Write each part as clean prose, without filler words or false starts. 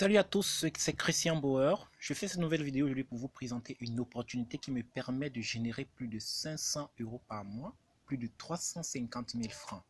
Salut à tous, c'est Christian Bauer. Je fais cette nouvelle vidéo aujourd'hui pour vous présenter une opportunité qui me permet de générer plus de 500 euros par mois, plus de 350 000 francs.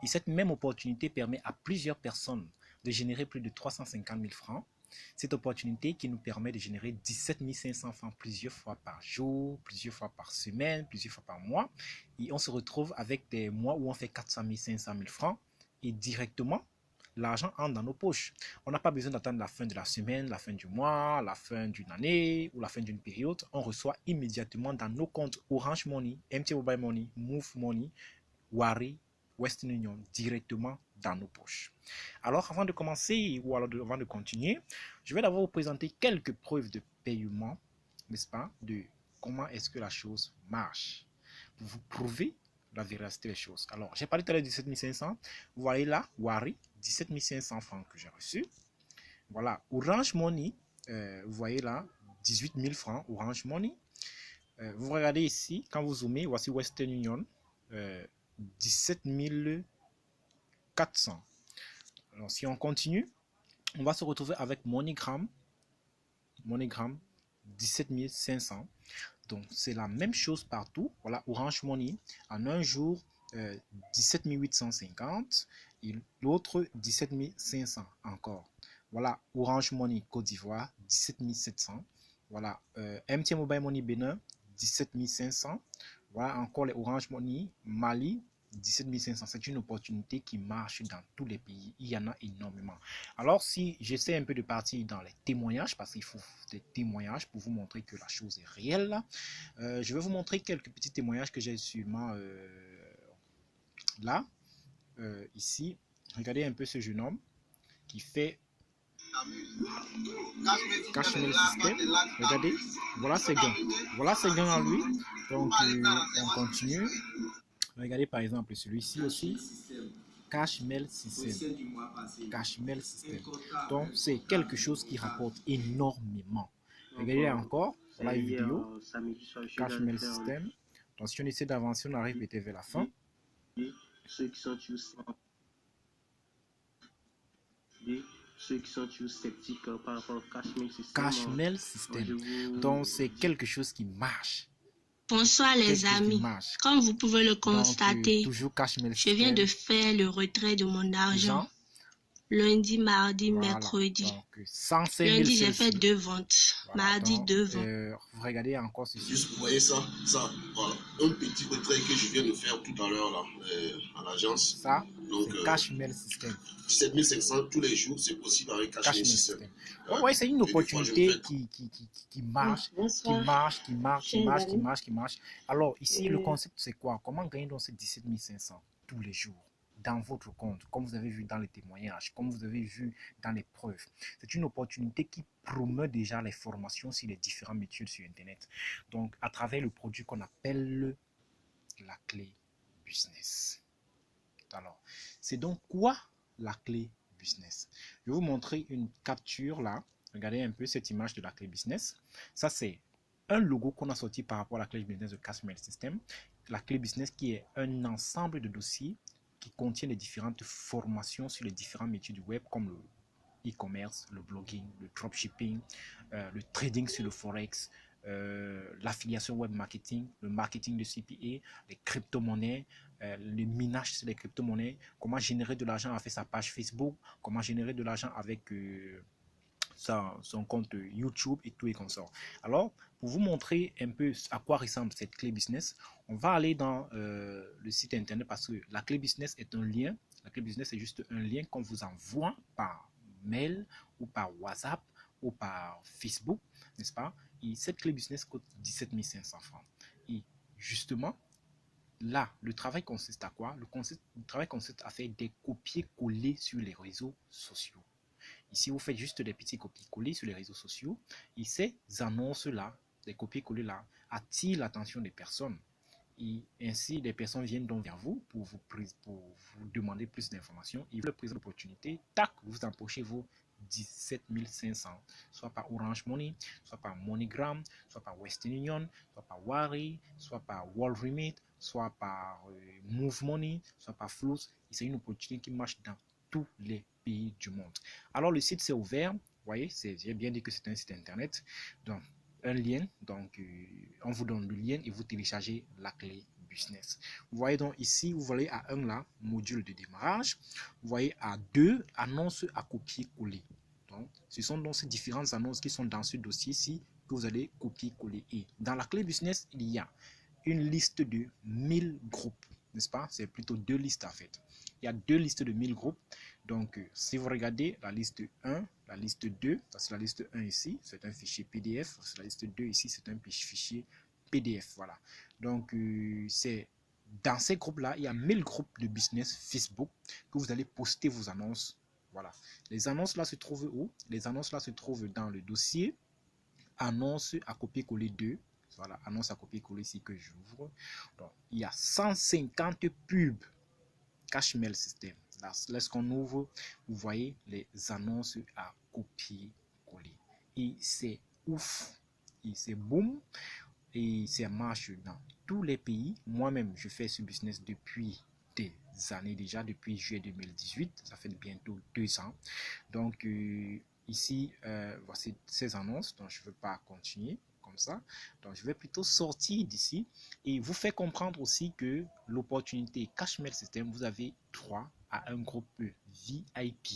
Et cette même opportunité permet à plusieurs personnes de générer plus de 350 000 francs. Cette opportunité qui nous permet de générer 17 500 francs plusieurs fois par jour, plusieurs fois par semaine, plusieurs fois par mois. Et on se retrouve avec des mois où on fait 400 000, 500 000 francs et directement, l'argent entre dans nos poches. On n'a pas besoin d'attendre la fin de la semaine, la fin du mois, la fin d'une année ou la fin d'une période. On reçoit immédiatement dans nos comptes Orange Money, MTN Mobile Money, Move Money, Wari, Western Union, directement dans nos poches. Alors, avant de commencer ou alors avant de continuer, je vais d'abord vous présenter quelques preuves de paiement, n'est-ce pas, de comment est-ce que la chose marche, pour vous prouver la véracité des choses. Alors, j'ai parlé tout à l'heure de 17 500. Vous voyez là, Wari, 17 500 francs que j'ai reçus. Voilà, Orange Money, vous voyez là, 18 000 francs, Orange Money. Vous regardez ici, quand vous zoomez, voici Western Union, 17 400. Alors, si on continue, on va se retrouver avec MoneyGram, 17 500. Donc, c'est la même chose partout. Voilà, Orange Money, en un jour, 17 850 et l'autre 17 500 encore. Voilà, Orange Money Côte d'Ivoire, 17 700. Voilà, MTN Mobile Money Bénin, 17 500. Voilà encore les Orange Money Mali, 17 500. C'est une opportunité qui marche dans tous les pays. Il y en a énormément. Alors, si j'essaie un peu de partir dans les témoignages, parce qu'il faut des témoignages pour vous montrer que la chose est réelle, je vais vous montrer quelques petits témoignages que j'ai sûrement là, ici. Regardez un peu ce jeune homme qui fait Cash Mail System. Regardez, voilà ses gains. Voilà ses gains à lui. Donc, on continue. Regardez par exemple celui-ci aussi. Cash Mail System. Cash Mail System. Donc, c'est quelque chose qui rapporte énormément. Regardez encore. Voilà une vidéo. Cash Mail System. Donc, si on essaie d'avancer, on arrive peut-être vers la fin. Ceux qui sont toujours sceptiques par rapport au Cash Mail System. Cash Mail System. Donc, c'est quelque chose qui marche. Bonsoir les amis. Comme vous pouvez le constater, je viens de faire le retrait de mon argent. Lundi, mardi, mercredi. Lundi, j'ai fait 2 ventes. Voilà, mardi, donc, 2 ventes. vous regardez encore ceci. Juste, vous voyez ça, voilà. Un petit retrait que je viens de faire tout à l'heure là, à l'agence. Ça, c'est Cash Mail System. 17 500 tous les jours, c'est possible avec Cash Mail System. Ouais, c'est une opportunité qui marche, qui marche. Alors, ici, le concept, c'est quoi? Comment gagner donc ces 17 500 tous les jours dans votre compte, comme vous avez vu dans les témoignages, comme vous avez vu dans les preuves. C'est une opportunité qui promeut déjà les formations sur les différents métiers sur Internet. Donc, à travers le produit qu'on appelle la clé business. Alors, c'est donc quoi la clé business? Je vais vous montrer une capture là. Regardez un peu cette image de la clé business. Ça, c'est un logo qu'on a sorti par rapport à la clé business de Cash Mail System. La clé business qui est un ensemble de dossiers qui contient les différentes formations sur les différents métiers du web comme le e-commerce, le blogging, le dropshipping, le trading sur le forex, l'affiliation web marketing, le marketing de CPA, les crypto-monnaies, le minage sur les crypto-monnaies, comment générer de l'argent avec sa page Facebook, comment générer de l'argent avec son compte YouTube et tout et consort. Alors, pour vous montrer un peu à quoi ressemble cette clé business, on va aller dans le site internet parce que la clé business est un lien. La clé business est juste un lien qu'on vous envoie par mail ou par WhatsApp ou par Facebook, n'est-ce pas? Et cette clé business coûte 17 500 francs. Et justement, là, le travail consiste à quoi? Le travail consiste à faire des copier-coller sur les réseaux sociaux. Ici, vous faites juste des petits copier-coller sur les réseaux sociaux et ces annonces-là, des copier-coller-là, attirent l'attention des personnes. Et ainsi, les personnes viennent donc vers vous pour vous demander plus d'informations. Et vous leur présentez l'opportunité, tac, vous empochez vos 17 500, soit par Orange Money, soit par MoneyGram, soit par Western Union, soit par Wari, soit par Walremit, soit par Move Money, soit par Flows. Et c'est une opportunité qui marche dans tous les pays du monde. Alors le site s'est ouvert, voyez, j'ai bien dit que c'est un site internet. Donc, un lien, donc on vous donne le lien et vous téléchargez la clé business. Vous voyez donc ici, vous voyez à 1 là, module de démarrage. Vous voyez à 2, annonce à copier-coller. Donc, ce sont donc ces différentes annonces qui sont dans ce dossier-ci que vous allez copier-coller. Et dans la clé business, il y a une liste de 1000 groupes, n'est-ce pas? C'est plutôt 2 listes en fait. Il y a 2 listes de 1000 groupes. Donc, si vous regardez la liste 1, la liste 2, c'est la liste 1 ici, c'est un fichier PDF. C'est la liste 2 ici, c'est un fichier PDF. Voilà. Donc, c'est dans ces groupes-là, il y a 1000 groupes de business Facebook que vous allez poster vos annonces. Voilà. Les annonces là se trouvent où? Les annonces là se trouvent dans le dossier annonce à copier-coller 2. Voilà, annonce à copier-coller ici que j'ouvre. Donc, il y a 150 pubs Cash Mail System. Lorsqu'on ouvre, vous voyez les annonces à copier-coller. Et c'est ouf. Et c'est boom. Et ça marche dans tous les pays. Moi-même, je fais ce business depuis des années déjà, depuis juillet 2018. Ça fait bientôt 2 ans. Donc, ici, voici ces annonces. Donc, je ne veux pas continuer comme ça. Donc, je vais plutôt sortir d'ici et vous faire comprendre aussi que l'opportunité Cash Mail System, vous avez droit à un groupe VIP.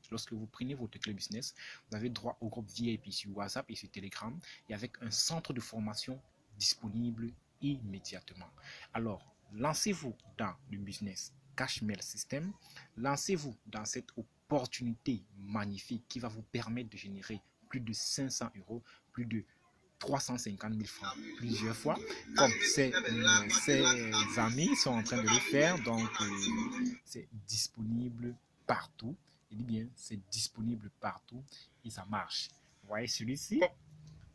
Lorsque vous prenez votre clé business, vous avez droit au groupe VIP sur WhatsApp et sur Telegram et avec un centre de formation disponible immédiatement. Alors, lancez-vous dans le business Cash Mail System. Lancez-vous dans cette opportunité magnifique qui va vous permettre de générer plus de 500 €, plus de 350 000 francs plusieurs fois, comme ces amis sont en train de le faire. Donc, c'est disponible partout. Il dit bien, c'est disponible partout et ça marche. Vous voyez celui-ci?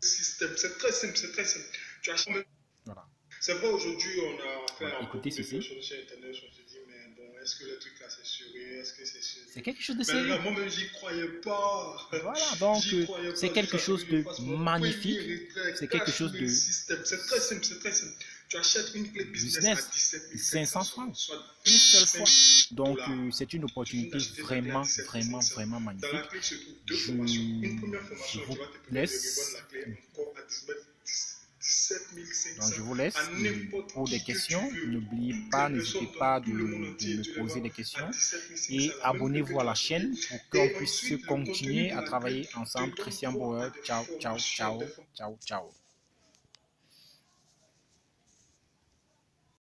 C'est très simple, c'est très simple. Tu achètes... Voilà. C'est vrai, aujourd'hui, on a fait voilà, écoutez ceci. Sur Internet, on se dit, mais bon, est-ce que le truc là c'est sérieux? Est-ce que c'est sérieux? C'est quelque chose de sérieux. Mais moi-même, j'y croyais pas. Voilà, donc c'est quelque chose de magnifique. C'est quelque chose de... C'est très simple, c'est très simple. Tu achètes une clé business à 17 500 francs, une seule fois. Donc, c'est une opportunité vraiment, vraiment, vraiment magnifique. Dans la clé se trouve 2 formations. Une première formation, je vous tu vas te permettre laisse. de revendre la clé encore à 17 500. Donc, je vous laisse pour des questions. N'oubliez pas, n'hésitez pas de me poser des questions. Et abonnez-vous à la chaîne pour qu'on puisse continuer à travailler ensemble. Christian Bauer, ciao, ciao, ciao, ciao, ciao.